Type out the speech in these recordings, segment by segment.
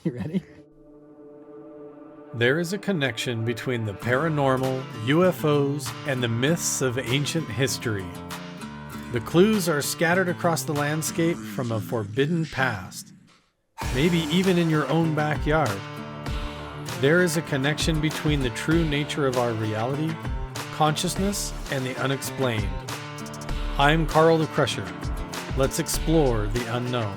You ready? There is a connection between the paranormal, UFOs, and the myths of ancient history. The clues are scattered across the landscape from a forbidden past, maybe even in your own backyard. There is a connection between the true nature of our reality, consciousness, and the unexplained. I'm Carl the Crusher. Let's explore the unknown.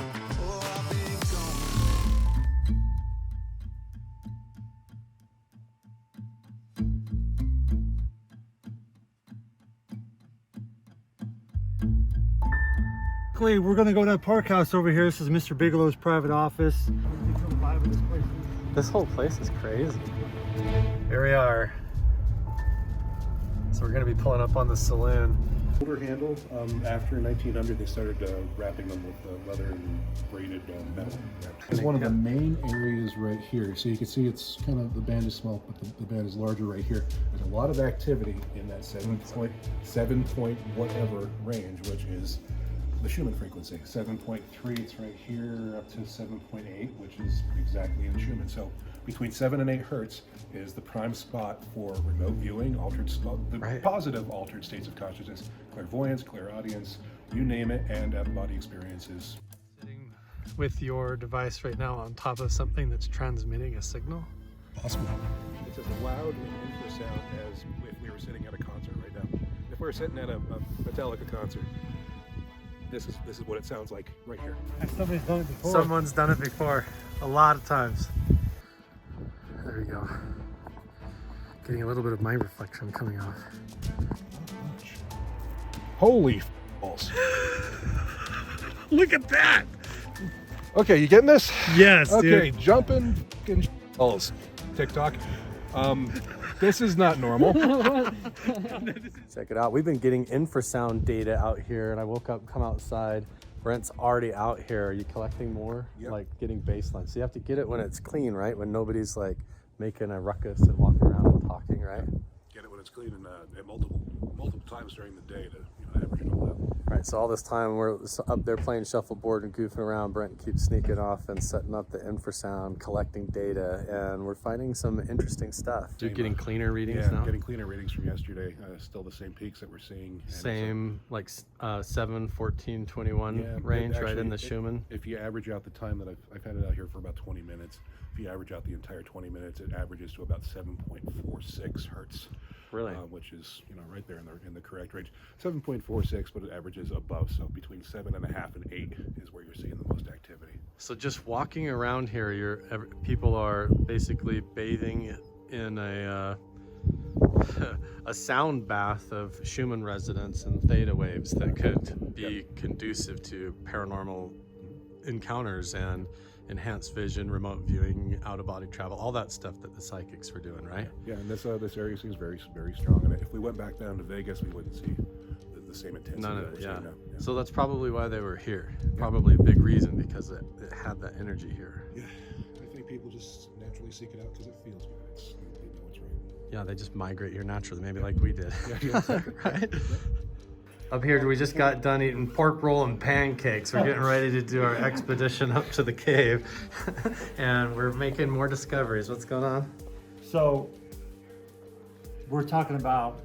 We're going to go to that park house over here. This is Mr. Bigelow's private office. This whole place is crazy. Here we are. So we're going to be pulling up on the saloon. Older handle. After 1900, they started wrapping them with leather and braided metal. It's one of the main areas right here. So you can see it's kind of, the band is small, but the band is larger right here. There's a lot of activity in that 7 point whatever range, which is the Schumann frequency. 7.3, it's right here, up to 7.8, which is exactly in Schumann. So between 7 and 8 hertz is the prime spot for remote viewing, positive altered states of consciousness, clairvoyance, clairaudience, you name it, and out-of-body experiences. Sitting with your device right now on top of something that's transmitting a signal? Possible. It's as loud an infrasound as if we were sitting at a concert right now. If we were sitting at a Metallica concert, this is what it sounds like right here. Somebody's done it before. Someone's done it before, a lot of times. There we go. Getting a little bit of my reflection coming off. Holy balls. Look at that! Okay, you getting this? Yes, okay, dude. jumping balls. TikTok. This is not normal. Check it out. We've been getting infrasound data out here, and I woke up, come outside. Brent's already out here. Are you collecting more? Yep. Like getting baseline. So you have to get it when it's clean, right? When nobody's like making a ruckus and walking around and talking, right? Get it when it's clean and multiple times during the day to average it all out. Right, so all this time we're up there playing shuffleboard and goofing around. Brent keeps sneaking off and setting up the infrasound, collecting data, and we're finding some interesting stuff. You're getting cleaner readings now? Yeah, getting cleaner readings from yesterday. Still the same peaks that we're seeing. Same, like 7, 14, 21 range, actually, right in the Schumann? If you average out the time that I've had it out here for about 20 minutes, if you average out the entire 20 minutes, it averages to about 7.46 hertz. Really? Which is right there in the correct range. 7.46, but it averages above. So between 7.5 and 8 is where you're seeing the most activity. So just walking around here, people are basically bathing in a sound bath of Schumann resonance and theta waves that could be conducive to paranormal encounters and enhanced vision, remote viewing, out-of-body travel, all that stuff that the psychics were doing, right? Yeah, and this area seems very, very strong. And if we went back down to Vegas, we wouldn't see the same intensity. None of that it, we're yeah. seeing now. So that's probably why they were here. Probably a big reason, because it had that energy here. Yeah, I think people just naturally seek it out because it feels good. They know it's right. Yeah, they just migrate here naturally, maybe like we did. Yeah, exactly. Right? Up here, we just got done eating pork roll and pancakes. We're getting ready to do our expedition up to the cave. And we're making more discoveries. What's going on? So, we're talking about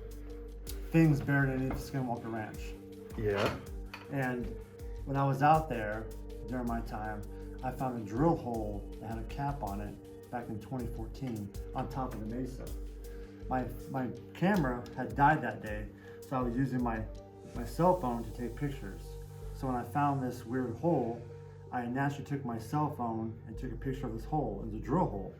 things buried underneath Skinwalker Ranch. Yeah. And when I was out there during my time, I found a drill hole that had a cap on it back in 2014 on top of the mesa. My camera had died that day, so I was using my cell phone to take pictures. So when I found this weird hole, I naturally took my cell phone and took a picture of this hole. It was a drill hole.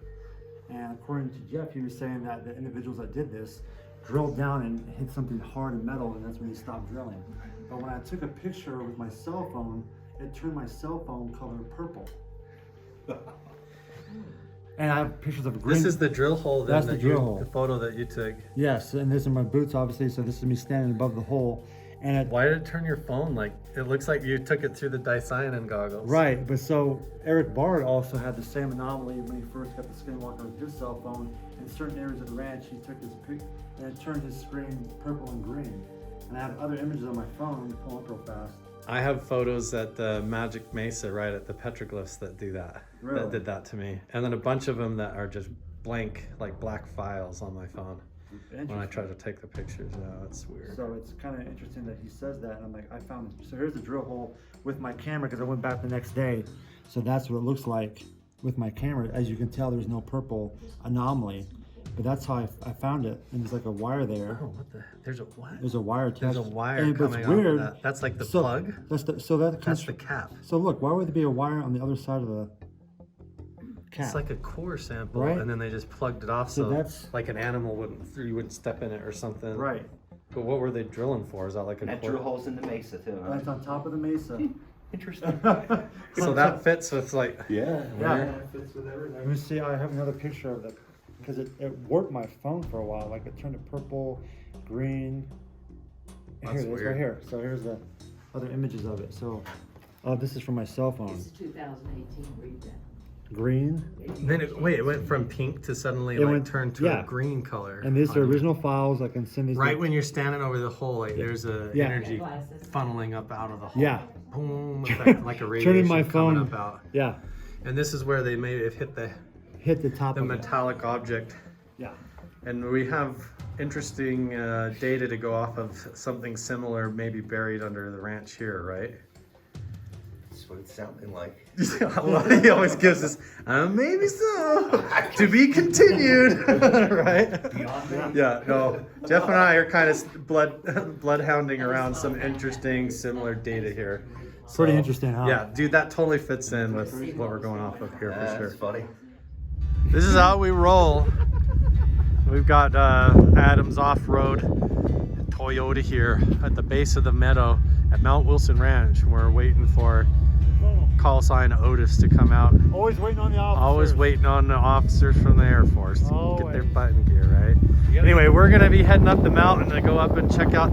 And according to Jeff, he was saying that the individuals that did this drilled down and hit something hard and metal, and that's when he stopped drilling. But when I took a picture with my cell phone, it turned my cell phone color purple. And I have pictures of green. This is the drill hole. That's the drill hole. The photo that you took. Yes, and these are my boots, obviously. So this is me standing above the hole. And Why did it turn your phone like, it looks like you took it through the dicyanin goggles. right, but so Eric Bard also had the same anomaly when he first got the Skinwalker with his cell phone. In certain areas of the ranch, he took his pic and it turned his screen purple and green. And I have other images on my phone, pull up real fast. I have photos at the Magic Mesa, right at the petroglyphs that do that. Really? That did that to me. And then a bunch of them that are just blank, like black files on my phone. When I try to take the pictures, yeah, it's weird. So it's kind of interesting that he says that, and I'm like, I found, so here's the drill hole with my camera, because I went back the next day. So that's what it looks like with my camera. As you can tell, there's no purple anomaly, but that's how I found it. And there's like a wire there. Oh, what the? There's a what? There's a wire attached. There's a wire and, coming off of that. That's like the plug? That's the cap. So look, why would there be a wire on the other side of the cap? It's like a core sample, Right. and then they just plugged it off, So so that's- like an animal you wouldn't step in it or something. Right. But what were they drilling for? Is that like a That core? drill holes in the mesa too. Huh? That's on top of the mesa. Interesting. So that fits with like. Yeah. Yeah. It fits with everything. Let me see, I have another picture of it, because it warped my phone for a while. Like it turned to purple, green. And That's here it is, weird. right here. So here's the other images of it. So, this is from my cell phone. It's 2018 read Green. Then it went from pink to suddenly It like went- turned to yeah. a green color. And these are on you. original files. I can send these. Right when you're standing over the hole, like there's a Yeah. energy Glasses. funneling up out of the hole. Yeah. Boom, effect, like a radiation Turning my coming phone. up out. Yeah. And this is where they may have hit the Hit the top of it. metallic object. Yeah. And we have interesting data to go off of something similar, maybe buried under the ranch here, right? That's what it's sounding like. Well, he always gives us, maybe so, to be continued, right? Beyond me. Yeah, no, Jeff and I are kind of bloodhounding around some interesting similar data here. Pretty So, interesting, huh? Yeah, dude, that totally fits in with what we're going off of here for That's sure. funny. This is how we roll. We've got Adams Off-Road Toyota here at the base of the meadow at Mount Wilson Ranch. We're waiting for call sign Otis to come out. Always waiting on the officers. Always waiting on the officers from the Air Force to get their Always. butt in gear, right? Anyway, we're gonna be heading up the mountain to go up and check out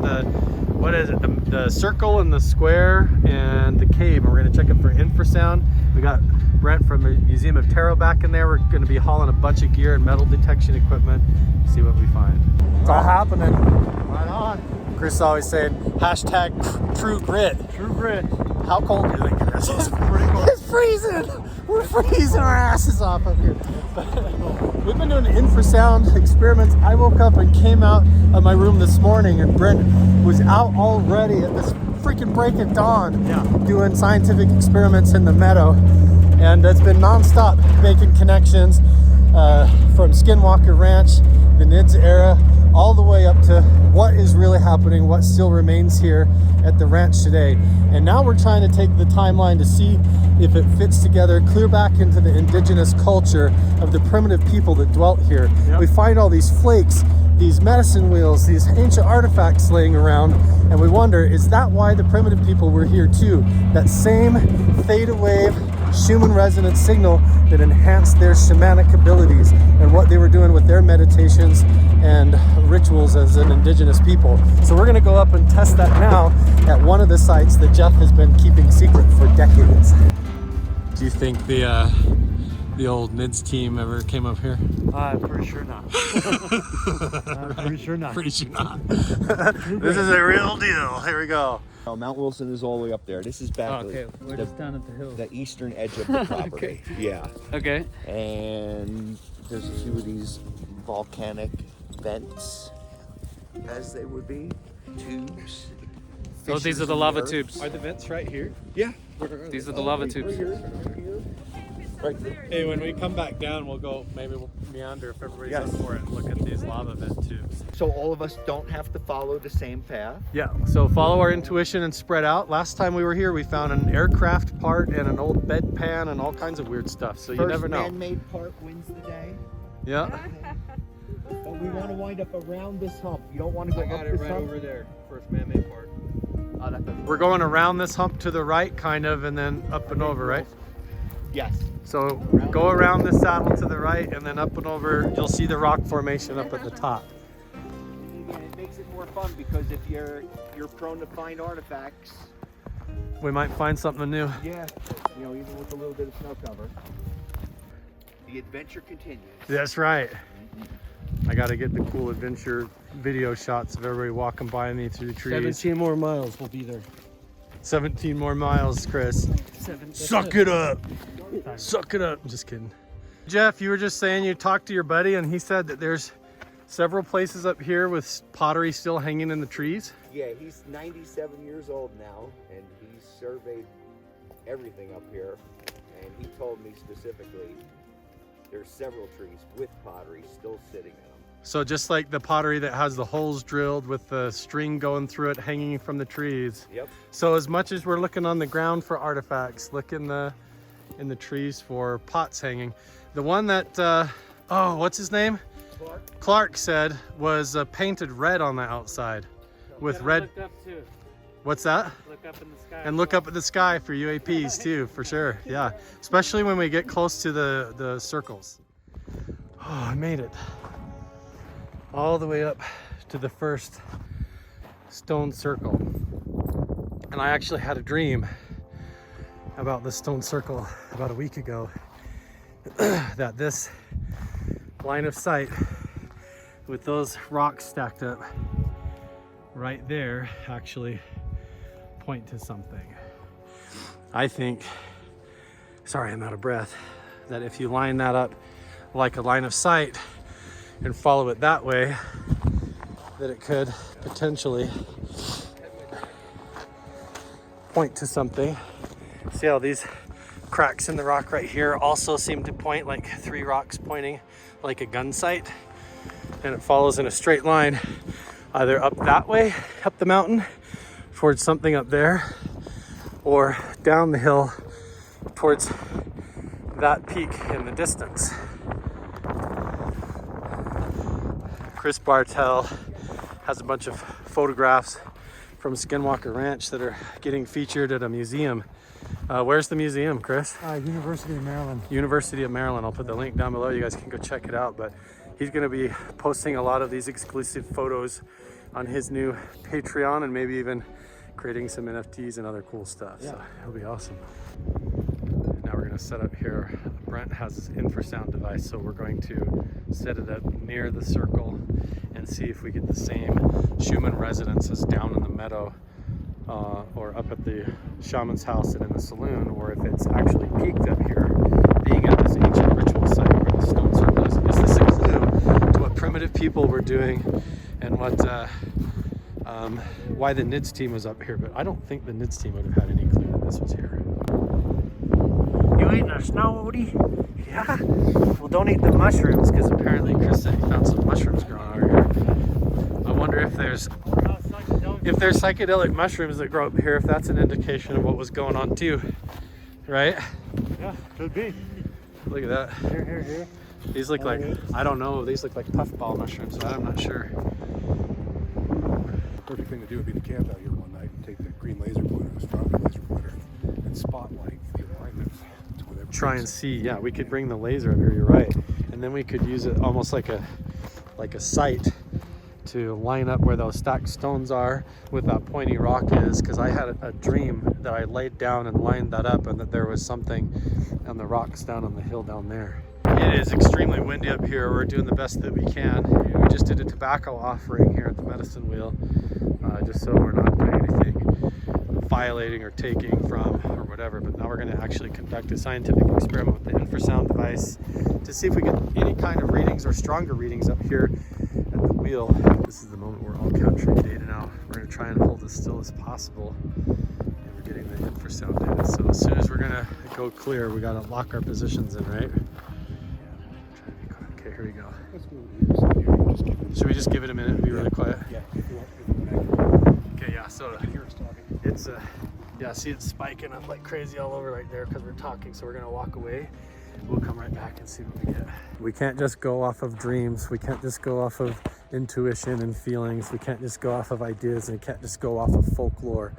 what is it, the circle and the square and the cave. And we're gonna check it for infrasound. We got Brent from the Museum of Tarot back in there. We're gonna be hauling a bunch of gear and metal detection equipment, see what we find. It's all happening. Right on. Chris is always saying, hashtag true grit. True grit. How cold do you think it is? It's pretty cold. It's freezing. We're freezing our asses off up here. We've been doing infrasound experiments. I woke up and came out of my room this morning, and Brent was out already at this freaking break of dawn, doing scientific experiments in the meadow. And it's been nonstop making connections from Skinwalker Ranch, the NIDS era, all the way up to what is really happening, what still remains here at the ranch today. And now we're trying to take the timeline to see if it fits together clear back into the indigenous culture of the primitive people that dwelt here. Yep. We find all these flakes, these medicine wheels, these ancient artifacts laying around, and we wonder, is that why the primitive people were here too? That same theta wave Schumann resonance signal that enhanced their shamanic abilities and what they were doing with their meditations and rituals as an indigenous people. So we're gonna go up and test that now at one of the sites that Jeff has been keeping secret for decades. Do you think the old NIDS team ever came up here? I'm pretty sure not. I'm pretty sure not. Pretty sure not. This is a real deal. Here we go. Mount Wilson is all the way up there. This is back We're just down at the hill. the eastern edge of the property. Yeah. Okay. And there's a few of these volcanic vents, as they would be, tubes. Oh, these fissures are the in lava earth. tubes. Are the vents right here? Yeah. These are the lava tubes. Right there. Hey, when we come back down, maybe we'll meander if everybody's Yes. up for it and look at these lava vent tubes. So all of us don't have to follow the same path. Yeah, so follow our intuition and spread out. Last time we were here, we found an aircraft part and an old bedpan and all kinds of weird stuff, so you First never know. man-made part wins the day. Yeah. But we want to wind up around this hump. You don't want to go up this hump. there, first man-made part. Oh, that doesn't- We're going around this hump to the right, kind of, and then up and over, right? Yes. So go around the saddle to the right and then up and over. You'll see the rock formation up at the top. And it makes it more fun because if you're prone to find artifacts, We might find something new. yeah, even with a little bit of snow cover. The adventure continues. That's right. I got to get the cool adventure video shots of everybody walking by me through the trees. 17 more miles, we'll be there. 17 more miles, Chris. Suck it up. Suck it up. I'm just kidding. Jeff, you were just saying you talked to your buddy and he said that there's several places up here with pottery still hanging in the trees. Yeah, he's 97 years old now, and he's surveyed everything up here, and he told me specifically there's several trees with pottery still sitting in them. So just like the pottery that has the holes drilled with the string going through it hanging from the trees. Yep. So as much as we're looking on the ground for artifacts, look in the trees for pots hanging. The one that, oh, what's his name? Clark said was painted red on the outside with red. Look up too. What's that? Look up in the sky. And look up at the sky for UAPs too, for sure. Yeah, especially when we get close to the circles. Oh, I made it all the way up to the first stone circle. And I actually had a dream about the stone circle about a week ago that this line of sight with those rocks stacked up right there actually point to something. I think, sorry, I'm out of breath, that if you line that up like a line of sight and follow it that way, that it could potentially point to something. See how these cracks in the rock right here also seem to point like 3 rocks pointing like a gun sight, and it follows in a straight line either up that way, up the mountain towards something up there, or down the hill towards that peak in the distance. Chris Bartel has a bunch of photographs from Skinwalker Ranch that are getting featured at a museum. Where's the museum, Chris? University of Maryland. University of Maryland. I'll put the link down below. You guys can go check it out. But he's going to be posting a lot of these exclusive photos on his new Patreon, and maybe even creating some NFTs and other cool stuff. Yeah. So it'll be awesome. Now we're going to set up here. Brent has his infrasound device, so we're going to set it up near the circle and see if we get the same Schumann resonances down in the meadow, or up at the shaman's house and in the saloon, or if it's actually peaked up here, being at this ancient ritual site where the stone circle is. Is this a clue to what primitive people were doing and what why the NIDS team was up here? But I don't think the NIDS team would have had any clue that this was here. You eating a snow, Woody? Yeah. Well, don't eat the mushrooms, because apparently Chris said he found some mushrooms growing over here. I wonder if there's psychedelic mushrooms that grow up here, if that's an indication of what was going on too, right? Yeah, could be. Look at that. Here. These look like, I don't know, these look like puffball mushrooms, but I'm not sure. Perfect thing to do would be to camp out here one night and take the green laser pointer, the stronger laser pointer, and spotlight the alignment to whatever. Try and see, yeah, we could bring the laser up here, you're right. And then we could use it almost like a sight to line up where those stacked stones are with that pointy rock is, because I had a dream that I laid down and lined that up, and that there was something on the rocks down on the hill down there. It is extremely windy up here. We're doing the best that we can. We just did a tobacco offering here at the medicine wheel, just so we're not doing anything violating or taking from or whatever. But now we're going to actually conduct a scientific experiment with the infrasound device to see if we get any kind of readings or stronger readings up here at the wheel. This is the moment we're all capturing data now. We're going to try and hold as still as possible, and we're getting the infrasound data. So as soon as we're going to go clear, we got to lock our positions in, right? Okay, here we go. Should we just give it a minute and be really quiet? Yeah. Okay, yeah, so it's yeah, see it's spiking up like crazy all over right there because we're talking, so we're gonna walk away. We'll come right back and see what we get. We can't just go off of dreams. We can't just go off of intuition and feelings. We can't just go off of ideas, and we can't just go off of folklore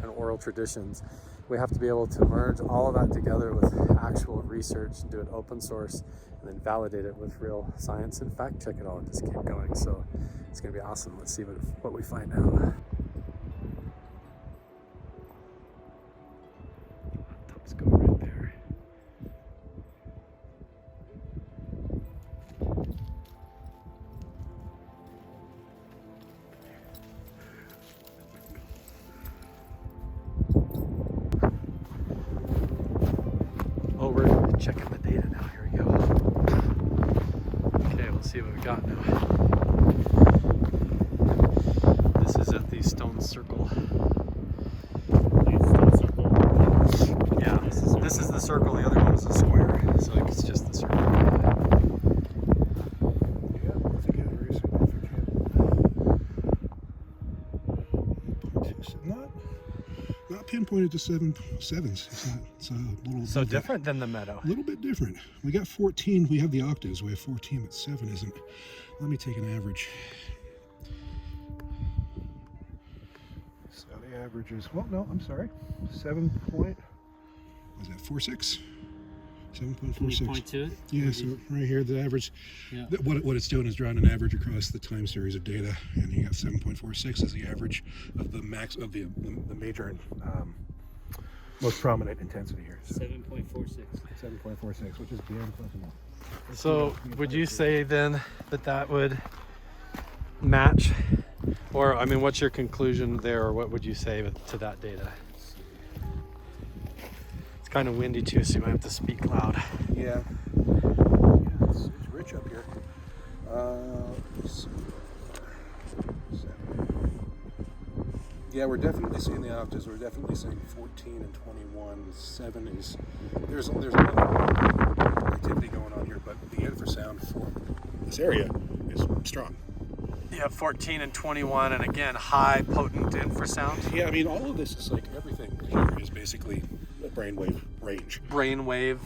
and oral traditions. We have to be able to merge all of that together with actual research and do it open source, and then validate it with real science and fact check it all and just keep going. So it's gonna be awesome. Let's see what we find out. Let's go right there. checking the data now. Here we go. Okay, we'll see what we got now. This is at the stone circle. Yeah, this is the circle. The other one is a square, so like it's just the circle. Yeah, once again, very significant. Not pinpointed to sevens. It's a little So different than the meadow. A little bit different. We got 14. We have the octaves. We have 14, but 7 isn't. Let me take an average. So the average is, well, no, I'm sorry. 7 point, was that 46? 7.46. Point to it? Yeah, so right here, the average, Yeah. what it's doing is drawing an average across the time series of data, and you got 7.46 as the average of the max of the major most prominent intensity here. So 7.46. 7.46, which is beyond plentiful. So would you say then that would match, or I mean, what's your conclusion there, or what would you say to that data? It's kind of windy too, so you might have to speak loud. Yeah, it's rich up here. Let's see. 7. Yeah, we're definitely seeing the octaves. We're definitely seeing 14 and 21. 7 is there's a lot of activity going on here, but the infrasound for this area is strong. Yeah, 14 and 21, and again, high potent infrasound. Yeah, I mean, all of this is like everything here is basically a brainwave range. Brainwave.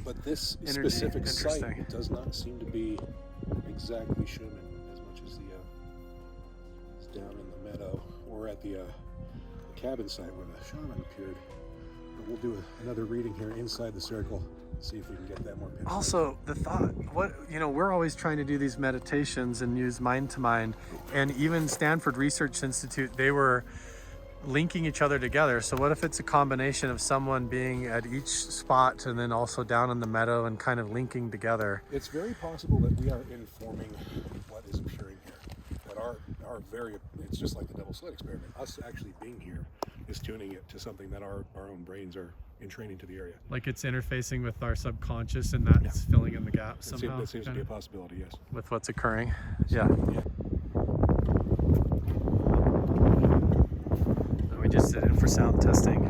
But this Energy, specific site interesting. does not seem to be exactly Schumann as much as the is down in the meadow or at the cabin site where the shaman appeared. But we'll do another reading here inside the circle, see if we can get that more pinpoint. Also, the thought, we're always trying to do these meditations and use mind to mind, and even Stanford Research Institute, they were linking each other together. So what if it's a combination of someone being at each spot and then also down in the meadow and kind of linking together? It's very possible that we are informing what is appearing here. That our very, it's just like the double slit experiment. Us actually being here is tuning it to something that our own brains are entraining to the area. Like it's interfacing with our subconscious, and that's filling in the gaps somehow. That seems to be a possibility, yes. With what's occurring. Yeah. We just did infrasound testing.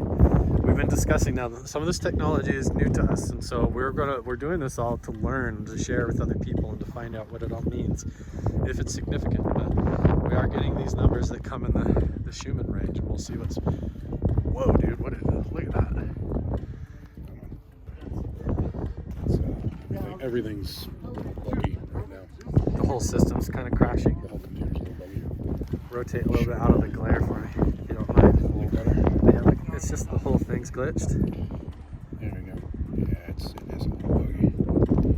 We've been discussing now some of this technology is new to us, and so we're doing this all to learn, to share with other people, and to find out what it all means, if it's significant. But we are getting these numbers that come in the Schumann range, and we'll see what's. Whoa, dude! What is this? Look at that. Everything's a little buggy right now. The whole system's kind of crashing. The whole computer's a little buggy. Rotate a little bit out of the glare for me, if you don't mind. A little better. Yeah, look, it's just the whole thing's glitched. There we go. Yeah, it is a little buggy.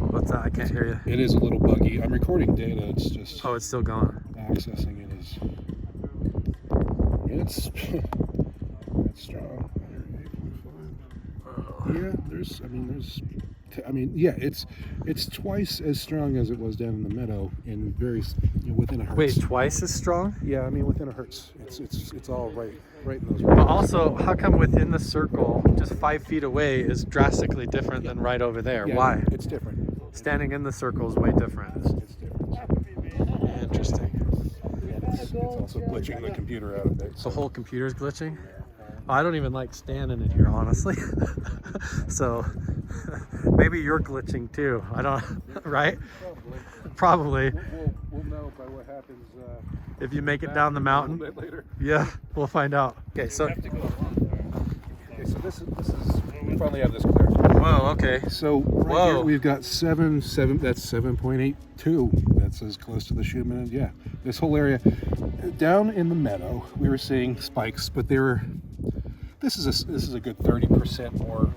What's that? I can't hear you. It is a little buggy. I'm recording data. It's just Oh, it's still going. accessing it is. It's it's strong. 108.5. Yeah, it's twice as strong as it was down in the meadow in very within a hertz. Wait, twice as strong? Yeah, I mean within a hertz. It's all right in those But ranges. also, how come within the circle, just 5 feet away, is drastically different than right over there? Yeah, Why? It's different. Standing in the circle is way different. It's different. Interesting. It's also glitching the computer out a bit. The whole computer's glitching? I don't even like standing in here, honestly. So maybe you're glitching too. I don't, right? Probably. We'll know by what happens. If you make it down the A mountain. little bit later. Yeah, we'll find out. Okay, so. Okay, so this is. We finally have this clear. Whoa, okay. So right here we've got 7. That's 7.82. That's as close to the Schumann. Yeah, this whole area down in the meadow, we were seeing spikes, but they were. This is a good 30% more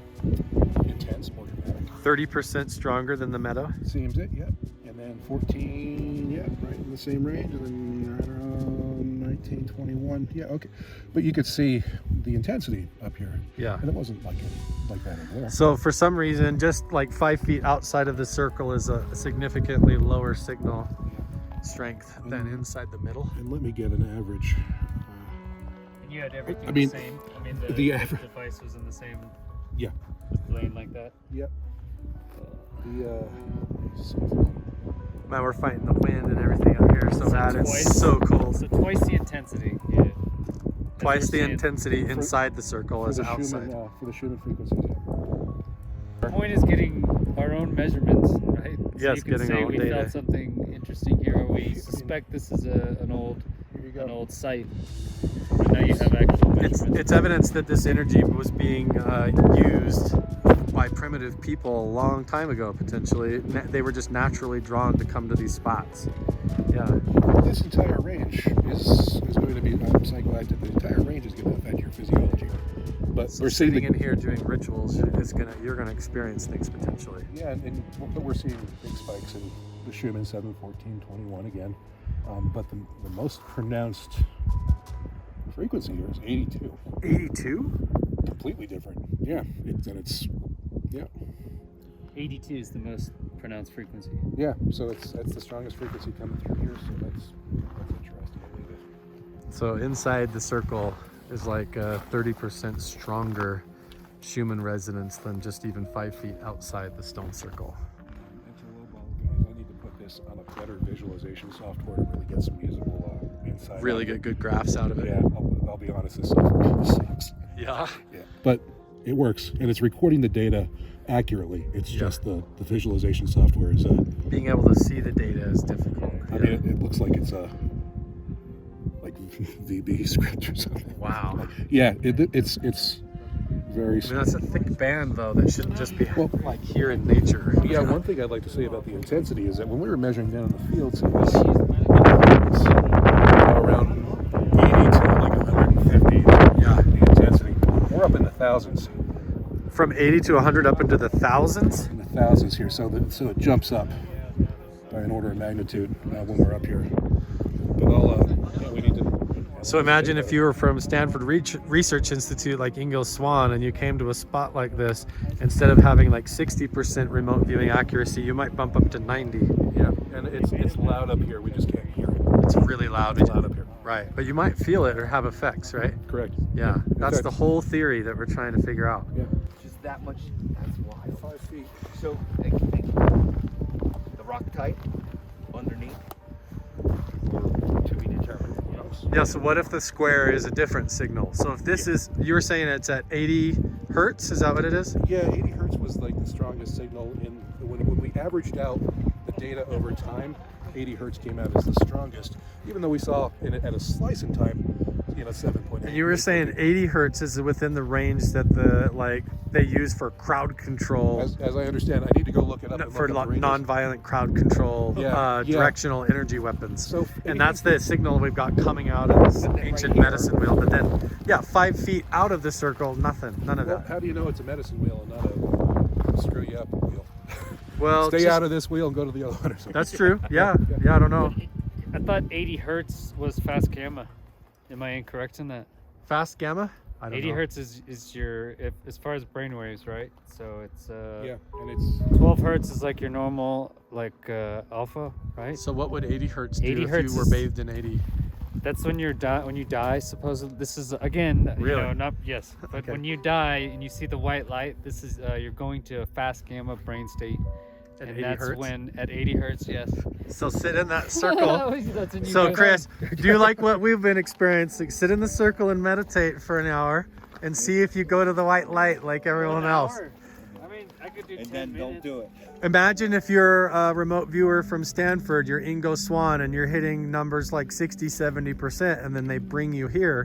intense, more dramatic. 30% stronger than the meadow. Seems it, yep. And then 14, yeah, right in the same range, and then right around 19, 21, yeah, okay. But you could see the intensity up here. Yeah. And it wasn't like that over there. So for some reason, just like 5 feet outside of the circle is a significantly lower signal strength than inside the middle. And let me get an average. And you had everything I mean, the same. I mean, the average. device was in the same. Yeah. laying like that. Yep. The Man, we're fighting the wind and everything up here so bad. twice. It's so cool. So twice the intensity. Yeah. Twice the saying. intensity inside the circle for as the outside. Schumann, for the Schumann frequencies. The point is getting our own measurements, right? So Yes, you can getting say our own we data. felt something interesting here, or we suspect this is an old site. And now you have actual measurements. It's evidence that this energy was being used by primitive people a long time ago, potentially. They were just naturally drawn to come to these spots. Yeah. This entire range is going to be psychoactive. The entire range is going to affect your physiology. But So we're seeing sitting in here doing rituals you're gonna experience things potentially. yeah, but we're seeing big spikes in the Schumann 7, 14, 21 again. But the most pronounced frequency here is 82. 82? Completely different. Yeah, it's 82 is the most pronounced frequency. yeah. So that's the strongest frequency coming through here. So that's interesting. So inside the circle is like a 30% stronger Schumann resonance than just even 5 feet outside the stone circle. That's a low ball, guys. I need to put this on a better visualization software to really get some usable insight. Really out of get good graphs out of it. it. Yeah, I'll be honest. This software sucks. Yeah. Yeah, but it works, and it's recording the data accurately. It's just the visualization software is. Being able to see the data is difficult. I mean, it looks like it's like VB script or something. Wow. Yeah, it's very. I mean, that's a thick band though that shouldn't just be Well, like here in nature. Yeah, one thing I'd like to say about the intensity is that when we were measuring down in the fields, it was around 80 to like 150. Yeah. The intensity. We're up in the thousands. From 80 to 100 up into the thousands? In the thousands here, so it jumps up by an order of magnitude when we're up here. But we need to. So imagine if you were from Stanford Research Institute like Ingo Swann and you came to a spot like this, instead of having like 60% remote viewing accuracy, you might bump up to 90. Yeah, and it's loud up here. We just can't hear it. It's really loud. It's loud up here. Right, but you might feel it or have effects, right? Correct. Yeah, that's fact- the whole theory that we're trying to figure out. Yeah. Just that much. That's wild. 5 feet. So, the rock type underneath, to be determined. Yeah, so what if the square is a different signal? So if this is, you were saying it's at 80 hertz, is that what it is? Yeah, 80 hertz was like the strongest signal when we averaged out the data over time. 80 hertz came out as the strongest, even though we saw at a slice in time, 7.8. And you were saying 80 hertz is within the range that they use for crowd control, As I understand, I need to go look it up. and for look up the ranges. non-violent crowd control, Yeah. directional energy weapons. So And that's the signal we've got coming out of this ancient medicine wheel. But then, 5 feet out of the circle, nothing, none of Well, that. how do you know it's a medicine wheel and not a screw you up wheel? Well, Stay just- out of this wheel and go to the other one or something. That's true. Yeah, I don't know. I thought 80 hertz was fast gamma. Am I incorrect in that? Fast gamma? I don't 80 know. hertz is your, as far as brainwaves, right? So it's Yeah, and it's 12 hertz is like your normal, like alpha, right? So what would 80 hertz do 80 if hertz you were is- bathed in 80? That's when you die. Supposedly, this is again, Really? not yes, but Okay. when you die and you see the white light, this is you're going to a fast gamma brain state, At and 80 that's hertz? when at 80 hertz, yes. So sit in that circle. That's when you So go Chris, home. do you like what we've been experiencing? Sit in the circle and meditate for an hour and see if you go to the white light like everyone else. I mean, I could do And 10 then minutes. don't do it. Imagine if you're a remote viewer from Stanford, you're Ingo Swann, and you're hitting numbers like 60, 70%, and then they bring you here.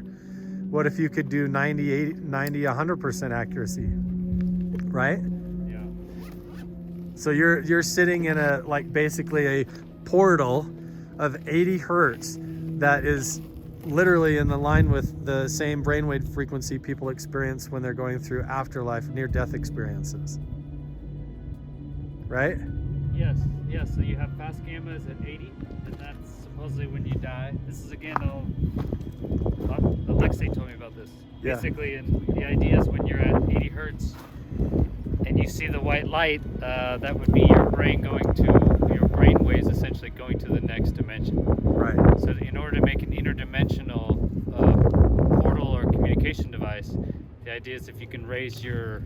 What if you could do 90, 80, 90, 100% accuracy, right? Yeah. So you're sitting in basically a portal of 80 hertz that is literally in the line with the same brainwave frequency people experience when they're going through afterlife near-death experiences. Right? Yes. So you have fast gammas at 80, and that's supposedly when you die. This is again, Alexei told me about this. Yeah. Basically, and the idea is when you're at 80 hertz and you see the white light, that would be your brain your brain waves essentially going to the next dimension. Right. So in order to make an interdimensional portal or communication device, the idea is if you can raise your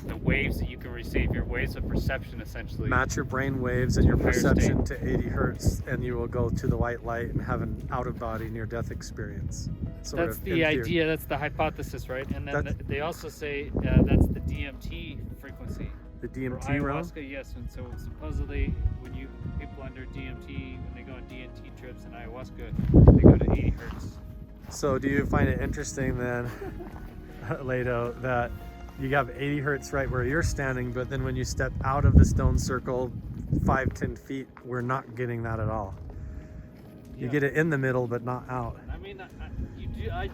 the waves that you can receive, your waves of perception essentially. Match your brain waves and your Higher perception to 80 hertz, and you will go to the white light and have an out-of-body near-death experience. That's the idea. That's the hypothesis, right? And then they also say that's the DMT frequency. The For DMT realm? ayahuasca, yes. And so supposedly, when people under DMT, when they go on DMT trips and ayahuasca, they go to 80 hertz. So do you find it interesting then, Leto, that you have 80 hertz right where you're standing, but then when you step out of the stone circle 5-10 feet, we're not getting that at all. You get it in the middle, but not out. I mean, I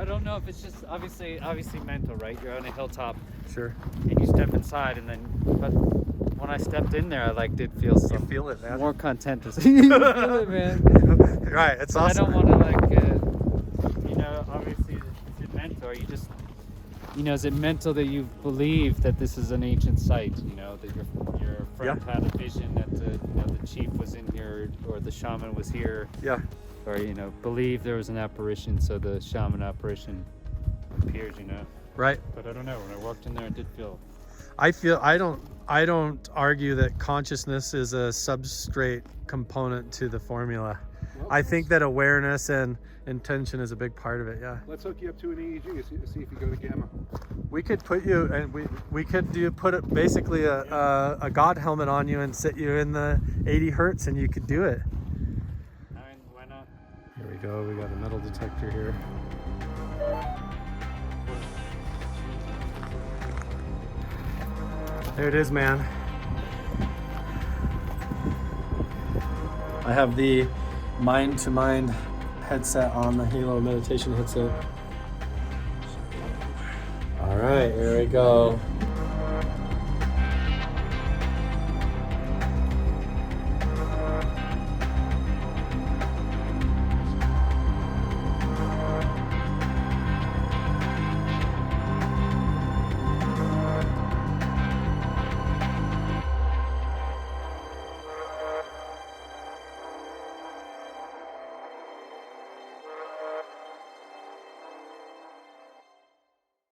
don't know if it's just obviously mental, right? You're on a hilltop. Sure. And you step inside, and then, but when I stepped in there, I did feel some. You feel it, man. More content. You feel it, man. Right, it's But awesome. I don't want to obviously, is it mental? Or you just, is it mental that you believe that this is an ancient site? That your friend had a vision that the chief was in here, or the shaman was here. Yeah. Or believe there was an apparition, so the shaman apparition appears. Right. But I don't know. When I walked in there, I did feel. I don't argue that consciousness is a substrate component to the formula. Well, I think that awareness and intention is a big part of it. Yeah. let's hook you up to an EEG, see if you go to gamma. We could put you, and we could basically a God helmet on you and sit you in the 80 hertz, and you could do it. I mean, why not? Here we go. We got a metal detector here. There it is, man. I have the mind-to-mind headset on, the Halo meditation headset. All right, here we go.